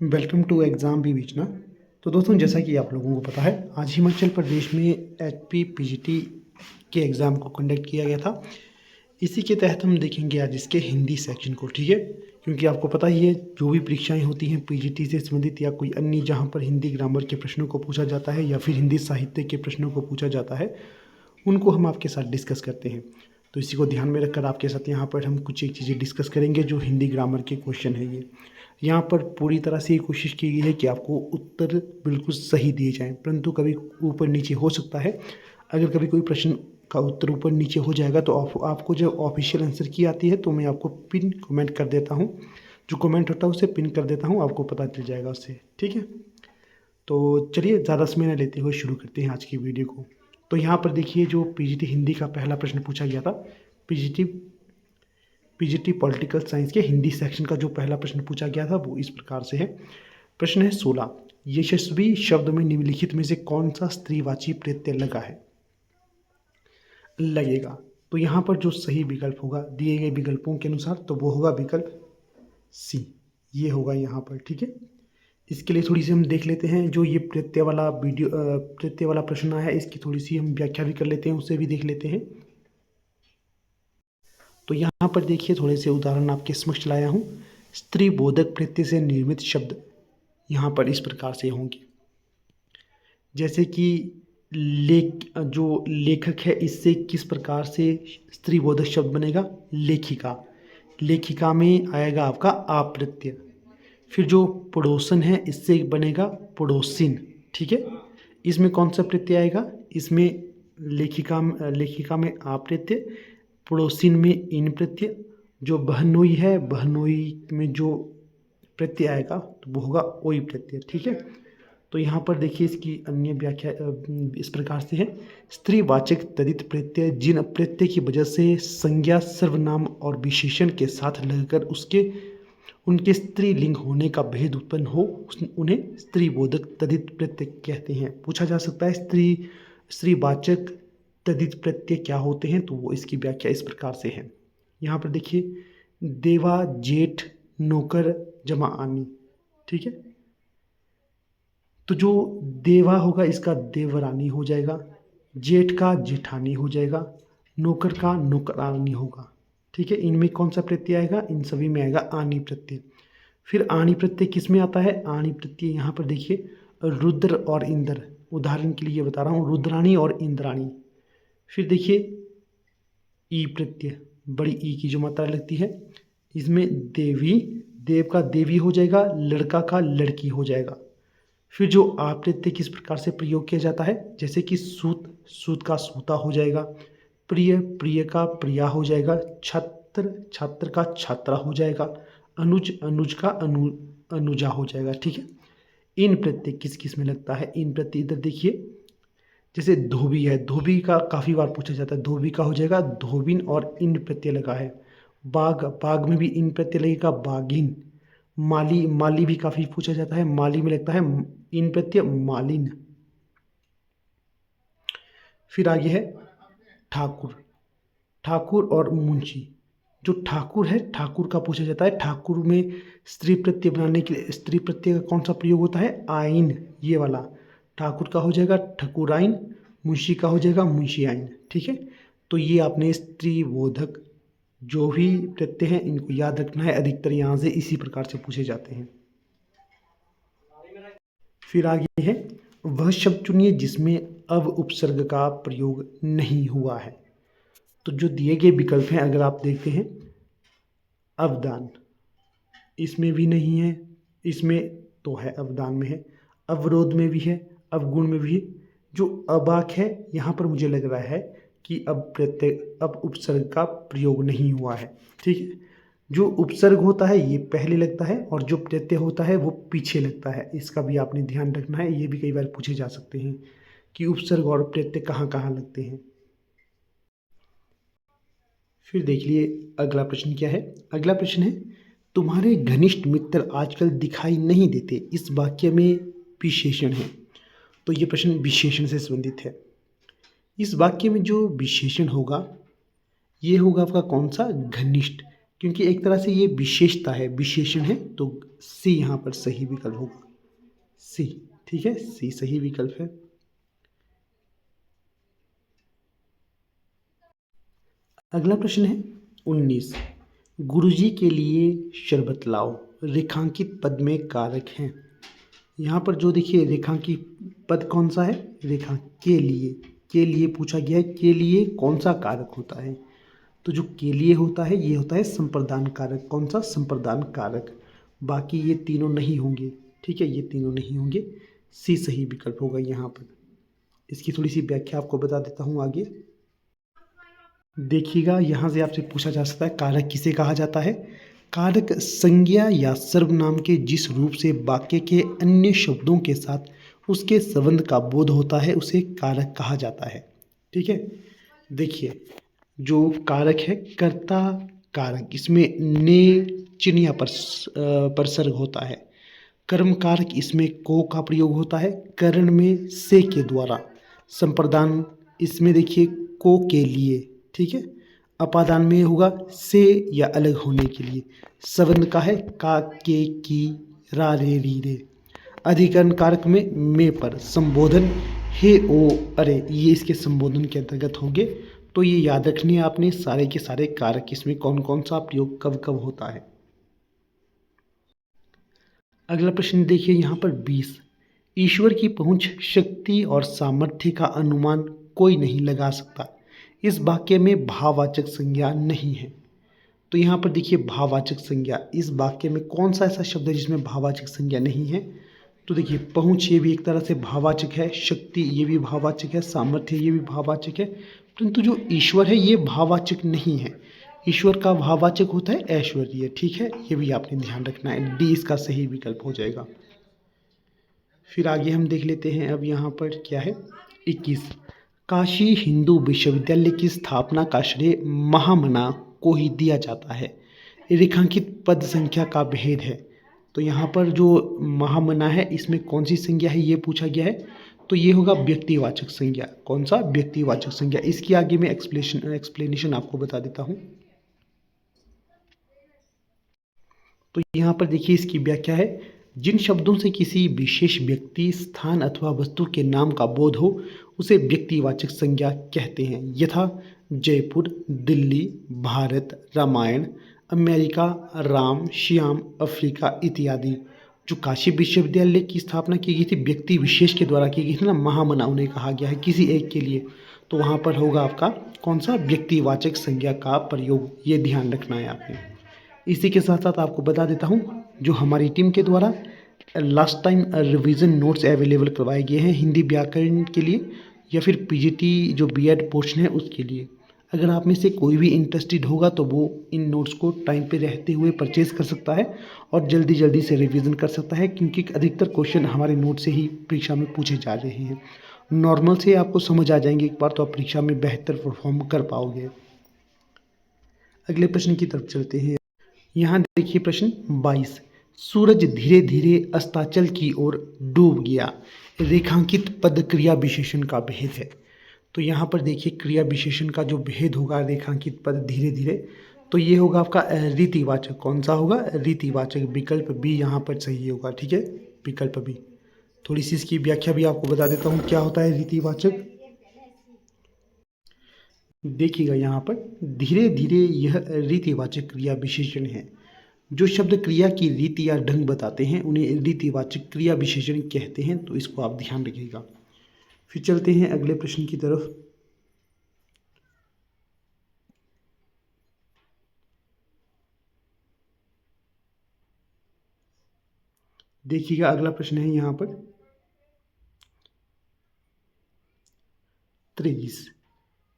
Welcome to exam भी बीचना। तो दोस्तों, जैसा कि आप लोगों को पता है, आज हिमाचल प्रदेश में एचपी पीजीटी के एग्ज़ाम को कंडक्ट किया गया था। इसी के तहत हम देखेंगे आज इसके हिंदी सेक्शन को, ठीक है। क्योंकि आपको पता ही है, जो भी परीक्षाएं होती हैं पीजीटी से संबंधित या कोई अन्य जहां पर हिंदी ग्रामर के प्रश्नों को पूछा जाता है या फिर हिंदी साहित्य के प्रश्नों को पूछा जाता है, उनको हम आपके साथ डिस्कस करते हैं। तो इसी को ध्यान में रखकर आपके साथ यहाँ पर हम कुछ एक चीज़ें डिस्कस करेंगे। जो हिंदी ग्रामर के क्वेश्चन है, ये यहाँ पर पूरी तरह से ये कोशिश की गई है कि आपको उत्तर बिल्कुल सही दिए जाएं, परंतु कभी ऊपर नीचे हो सकता है। अगर कभी कोई प्रश्न का उत्तर ऊपर नीचे हो जाएगा तो आपको जब ऑफिशियल आंसर की आती है तो मैं आपको पिन कमेंट कर देता हूँ। जो कमेंट होता है उसे पिन कर देता हूँ, आपको पता चल जाएगा उससे, ठीक है। तो चलिए ज़्यादा समय न लेते हुए शुरू करते हैं आज की वीडियो को। तो यहाँ पर देखिए, जो पीजीटी हिंदी का पहला प्रश्न पूछा गया था, पीजीटी पॉलिटिकल साइंस के हिंदी सेक्शन का जो पहला प्रश्न पूछा गया था वो इस प्रकार से है। प्रश्न है 16, यशस्वी शब्द में निम्नलिखित में से कौन सा स्त्रीवाची प्रत्यय लगेगा। तो यहाँ पर जो सही विकल्प होगा दिए गए विकल्पों के अनुसार, तो वो होगा विकल्प सी, ये होगा यहाँ पर, ठीक है। इसके लिए थोड़ी सी हम देख लेते हैं। जो ये प्रत्यय वाला प्रश्न है, इसकी थोड़ी सी हम व्याख्या भी कर लेते हैं, उसे भी देख लेते हैं। तो यहाँ पर देखिए, थोड़े से उदाहरण आपके समक्ष लाया हूँ। स्त्री बोधक प्रत्यय से निर्मित शब्द यहाँ पर इस प्रकार से होंगे, जैसे कि जो लेखक है, इससे किस प्रकार से स्त्री बोधक शब्द बनेगा, लेखिका। लेखिका में आएगा आपका आप प्रत्यय। फिर जो पड़ोसन है, इससे बनेगा पड़ोसिन, ठीक है। इसमें कौन सा प्रत्यय आएगा, इसमें लेखिका में आप प्रत्यय, पड़ोसिन में इन प्रत्यय। जो बहनोई है, बहनोई में जो प्रत्यय आएगा तो वो होगा ओई प्रत्यय, ठीक है। तो यहाँ पर देखिए, इसकी अन्य व्याख्या इस प्रकार से है। स्त्रीवाचक तदित प्रत्यय जिन प्रत्यय की वजह से संज्ञा सर्वनाम और विशेषण के साथ लगकर उनके स्त्रीलिंग होने का भेद उत्पन्न हो, उन्हें स्त्रीबोधक तदित प्रत्यय कहते हैं। पूछा जा सकता है स्त्रीवाचक तदित प्रत्यय क्या होते हैं, तो वो इसकी व्याख्या इस प्रकार से है। यहाँ पर देखिए, देवा जेठ नौकर जमा आनी, ठीक है। तो जो देवा होगा, इसका देवरानी हो जाएगा, जेठ का जेठानी हो जाएगा, नौकर का नौकरानी होगा, ठीक है। इनमें कौन सा प्रत्यय आएगा, इन सभी में आएगा आनी प्रत्यय। फिर आनी प्रत्यय किस में आता है, आनी प्रत्यय यहाँ पर देखिए, रुद्र और इंद्र, उदाहरण के लिए बता रहा हूँ, रुद्राणी और इंद्राणी। फिर देखिए, ई प्रत्यय, बड़ी ई की जो मात्रा लगती है, इसमें देवी, देव का देवी हो जाएगा, लड़का का लड़की हो जाएगा। फिर जो आप प्रत्यय किस प्रकार से प्रयोग किया जाता है, जैसे कि सूत का सूता हो जाएगा, प्रिय का प्रिया हो जाएगा, छात्र का छात्रा हो जाएगा, अनुज का अनुजा हो जाएगा, ठीक है। इन प्रत्यय किस किस में लगता है, इन प्रत्यय इधर देखिए, जैसे धोबी है, धोबी का काफ़ी बार पूछा जाता है, धोबी का हो जाएगा धोबिन और इन प्रत्यय लगा है। बाग में भी इन प्रत्यय लगेगा, बागिन। माली भी काफ़ी पूछा जाता है, माली में लगता है इन प्रत्यय, मालिन। फिर आगे है ठाकुर और मुंशी। जो ठाकुर है, ठाकुर का पूछा जाता है, ठाकुर में स्त्री प्रत्यय बनाने के लिए स्त्री प्रत्यय का कौन सा प्रयोग होता है, आइन, ये वाला। ठाकुर का हो जाएगा ठकुराइन, मुंशी का हो जाएगा मुंशी आइन, ठीक है। तो ये आपने स्त्री बोधक जो भी प्रत्यय हैं इनको याद रखना है, अधिकतर यहाँ से इसी प्रकार से पूछे जाते हैं। फिर आगे है, वह शब्द चुनिए जिसमें अव उपसर्ग का प्रयोग नहीं हुआ है। तो जो दिए गए विकल्प हैं, अगर आप देखते हैं, अवदान इसमें भी नहीं है, इसमें तो है, अवदान में है, अवरोध में भी है, अवगुण में भी है। जो अबाक है, यहाँ पर मुझे लग रहा है कि अब उपसर्ग का प्रयोग नहीं हुआ है, ठीक है। जो उपसर्ग होता है ये पहले लगता है और जो प्रत्यय होता है वो पीछे लगता है, इसका भी आपने ध्यान रखना है। ये भी कई बार पूछे जा सकते हैं कि उपसर्ग और प्रत्यय कहाँ कहाँ लगते हैं। फिर देख लिए अगला प्रश्न क्या है। अगला प्रश्न है, तुम्हारे घनिष्ठ मित्र आजकल दिखाई नहीं देते, इस वाक्य में विशेषण है। तो ये प्रश्न विशेषण से संबंधित है। इस वाक्य में जो विशेषण होगा ये होगा आपका कौन सा, घनिष्ठ। क्योंकि एक तरह से ये विशेषता है, विशेषण है, तो सी यहाँ पर सही विकल्प होगा, सी। ठीक है, सी सही विकल्प है। अगला प्रश्न है 19। गुरुजी के लिए शरबत लाओ रेखांकित पद में कारक हैं। यहाँ पर जो देखिए रेखांकित पद कौन सा है, रेखा के लिए पूछा गया है, के लिए कौन सा कारक होता है, तो जो के लिए होता है ये होता है संप्रदान कारक। कौन सा, संप्रदान कारक। बाकी ये तीनों नहीं होंगे, ठीक है, ये तीनों नहीं होंगे, सी सही विकल्प होगा यहाँ पर। इसकी थोड़ी सी व्याख्या आपको बता देता हूँ आगे। देखिएगा, यहाँ से आपसे पूछा जा सकता है कारक किसे कहा जाता है। कारक संज्ञा या सर्वनाम के जिस रूप से वाक्य के अन्य शब्दों के साथ उसके संबंध का बोध होता है उसे कारक कहा जाता है। ठीक है, देखिए जो कारक है कर्ता कारक, इसमें ने चिन्ह या परसर्ग होता है। कर्म कारक, इसमें को का प्रयोग होता है करण में से के द्वारा। संप्रदान, इसमें देखिए को के लिए, ठीक है। अपादान में होगा से या अलग होने के लिए। संबंध का है का के की रा रे री रे। अधिकरण कारक में पर। संबोधन हे ओ अरे, ये इसके संबोधन के अंतर्गत होंगे। तो ये याद रखनी है आपने सारे के सारे कारक, इसमें कौन कौन सा प्रयोग कब कब होता है। अगला प्रश्न देखिए यहाँ पर 20। ईश्वर की पहुंच, शक्ति और सामर्थ्य का अनुमान कोई नहीं लगा सकता। इस वाक्य में भाववाचक संज्ञा नहीं है। तो यहाँ पर देखिए भाववाचक संज्ञा, इस वाक्य में कौन सा ऐसा शब्द है जिसमें भाववाचक संज्ञा नहीं है। तो देखिए पहुंच ये भी एक तरह से भाववाचक है, शक्ति ये भी भाववाचक है, सामर्थ्य ये भी भाववाचक है, परंतु जो ईश्वर है ये भाववाचक नहीं है। ईश्वर का भाववाचक होता है ऐश्वर्य। ठीक है, ये भी आपने ध्यान रखना है, डी इसका सही विकल्प हो जाएगा। फिर आगे हम देख लेते हैं अब यहाँ पर क्या है 21। काशी हिंदू विश्वविद्यालय की स्थापना का श्रेय महामना को ही दिया जाता है। रेखांकित पद संख्या का भेद है। तो यहाँ पर जो महामना है इसमें कौन सी संज्ञा है ये पूछा गया है, तो ये होगा व्यक्तिवाचक संज्ञा। कौन सा, व्यक्तिवाचक संज्ञा। इसकी आगे मैं एक्सप्लेनेशन आपको बता देता हूँ। तो यहाँ पर देखिए इसकी व्याख्या है, जिन शब्दों से किसी विशेष व्यक्ति, स्थान अथवा वस्तु के नाम का बोध हो उसे व्यक्तिवाचक संज्ञा कहते हैं। यथा जयपुर, दिल्ली, भारत, रामायण, अमेरिका, राम, श्याम, अफ्रीका इत्यादि। जो काशी विश्वविद्यालय की स्थापना की गई थी व्यक्ति विशेष के द्वारा की गई थी ना, महामना उन्हें कहा गया है किसी एक के लिए, तो वहाँ पर होगा आपका कौन सा, व्यक्तिवाचक संज्ञा का प्रयोग। ये ध्यान रखना है आपने। इसी के साथ साथ आपको बता देता हूँ जो हमारी टीम के द्वारा last time revision notes available करवाए गए हैं हिंदी व्याकरण के लिए या फिर पीजीटी जो बीएड पोर्शन है उसके लिए। अगर आप में से कोई भी इंटरेस्टेड होगा तो वो इन नोट्स को टाइम पे रहते हुए परचेज़ कर सकता है और जल्दी जल्दी से रिवीजन कर सकता है, क्योंकि अधिकतर क्वेश्चन हमारे नोट से ही परीक्षा में पूछे जा रहे हैं। नॉर्मल से आपको समझ आ जाएंगे एक बार तो आप परीक्षा में बेहतर परफॉर्म कर पाओगे। अगले प्रश्न की तरफ चलते हैं। यहाँ देखिए प्रश्न 22। सूरज धीरे धीरे अस्ताचल की ओर डूब गया। रेखांकित पद क्रिया विशेषण का भेद है। तो यहाँ पर देखिए क्रिया विशेषण का जो भेद होगा रेखांकित पद धीरे धीरे, तो ये होगा आपका रीतिवाचक। कौन सा होगा, रीतिवाचक। विकल्प बी यहाँ पर सही होगा। ठीक है, विकल्प बी। थोड़ी सी इसकी व्याख्या भी आपको बता देता हूँ क्या होता है रीतिवाचक। देखिएगा यहाँ पर धीरे धीरे यह रीतिवाचक क्रिया विशेषण है। जो शब्द क्रिया की रीति या ढंग बताते हैं उन्हें रीतिवाचक क्रिया विशेषण कहते हैं, तो इसको आप ध्यान रखिएगा। फिर चलते हैं अगले प्रश्न की तरफ। देखिएगा अगला प्रश्न है यहाँ पर 23।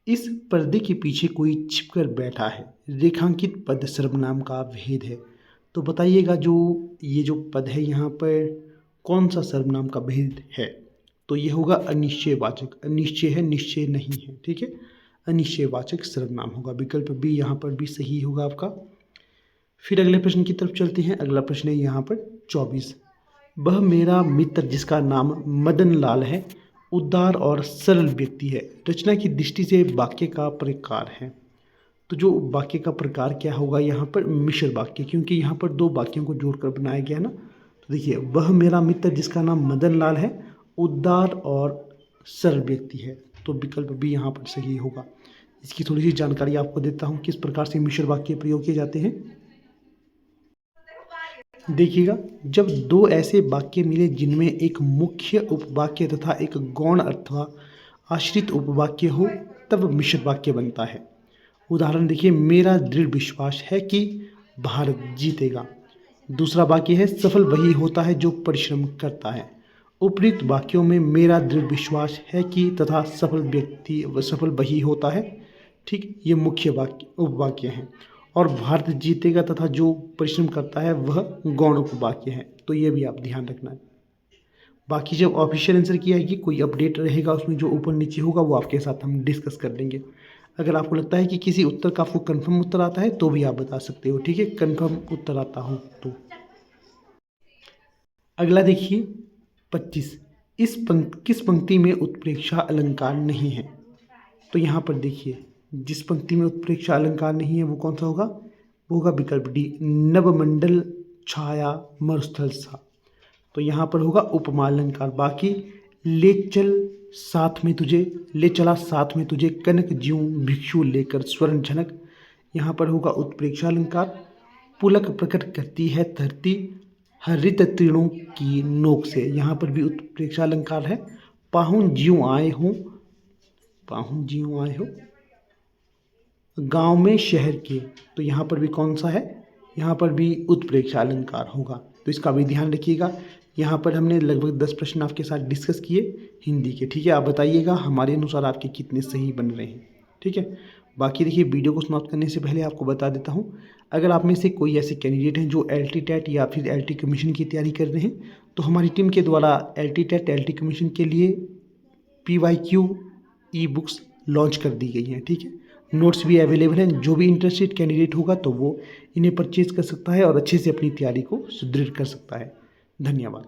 इस पर्दे के पीछे कोई छिपकर बैठा है। रेखांकित पद सर्वनाम का भेद है। तो बताइएगा जो ये जो पद है यहाँ पर कौन सा सर्वनाम का भेद है, तो ये होगा अनिश्चयवाचक। अनिश्चय है, निश्चय नहीं है। ठीक है, अनिश्चयवाचक सर्वनाम होगा। विकल्प बी यहाँ पर भी सही होगा आपका। फिर अगले प्रश्न की तरफ चलते हैं। अगला प्रश्न है यहाँ पर 24। वह मेरा मित्र जिसका नाम मदन लाल है उदार और सरल व्यक्ति है। रचना की दृष्टि से वाक्य का प्रकार है। तो जो वाक्य का प्रकार क्या होगा यहाँ पर, मिश्र वाक्य, क्योंकि यहाँ पर दो वाक्यों को जोड़कर बनाया गया ना। तो देखिए, वह मेरा मित्र जिसका नाम मदन लाल है उदार और सरल व्यक्ति है, तो विकल्प भी यहाँ पर सही होगा। इसकी थोड़ी सी जानकारी आपको देता हूँ किस प्रकार से मिश्र वाक्य प्रयोग किए जाते हैं। देखिएगा, जब दो ऐसे वाक्य मिले जिनमें एक मुख्य उपवाक्य तथा एक गौण अथवा आश्रित उपवाक्य हो, तब मिश्र वाक्य बनता है। उदाहरण देखिए, मेरा दृढ़ विश्वास है कि भारत जीतेगा। दूसरा वाक्य है, सफल वही होता है जो परिश्रम करता है। उपयुक्त वाक्यों में मेरा दृढ़ विश्वास है कि तथा सफल वही होता है, ठीक, ये मुख्य वाक्य उपवाक्य हैं। और भारत जीतेगा तथा जो परिश्रम करता है वह गौण उपवाक्य है, तो ये भी आप ध्यान रखना है। बाकी जब ऑफिशियल आंसर की आएगी, कोई अपडेट रहेगा उसमें, जो ऊपर नीचे होगा वो आपके साथ हम डिस्कस कर लेंगे। अगर आपको लगता है कि किसी उत्तर का आपको कंफर्म उत्तर आता है तो भी आप बता सकते हो, ठीक है, कंफर्म उत्तर आता हो तो। अगला देखिए 25, किस पंक्ति में उत्प्रेक्षा अलंकार नहीं है। तो यहाँ पर देखिए, जिस पंक्ति में उत्प्रेक्षा अलंकार नहीं है वो कौन सा होगा, वो होगा विकल्प डी, नवमंडल छाया मरुस्थल सा। तो यहाँ पर होगा उपमा अलंकार। बाकी ले चला साथ में तुझे कनक ज्यों भिक्षु लेकर स्वर्ण झनक, यहाँ पर होगा उत्प्रेक्षा अलंकार। पुलक प्रकट करती है धरती हरित तृणों की नोक से, यहाँ पर भी उत्प्रेक्षा अलंकार है। पाहुन ज्यों आए हो गांव में शहर के, तो यहाँ पर भी कौन सा है, यहाँ पर भी उत्प्रेक्षा अलंकार होगा। तो इसका भी ध्यान रखिएगा। यहाँ पर हमने लगभग 10 प्रश्न आपके साथ डिस्कस किए हिंदी के, ठीक है। आप बताइएगा हमारे अनुसार आपके कितने सही बन रहे हैं, ठीक है। बाकी देखिए, वीडियो को समाप्त करने से पहले आपको बता देता हूँ, अगर आप में से कोई ऐसे कैंडिडेट हैं जो LT-TET या फिर LT कमीशन की तैयारी कर रहे हैं, तो हमारी टीम के द्वारा LT-TET LT कमीशन के लिए PYQ ई बुक्स लॉन्च कर दी गई हैं, ठीक है। नोट्स भी अवेलेबल हैं, जो भी इंटरेस्टेड कैंडिडेट होगा तो वो इन्हें परचेज कर सकता है और अच्छे से अपनी तैयारी को सुदृढ़ कर सकता है। धन्यवाद।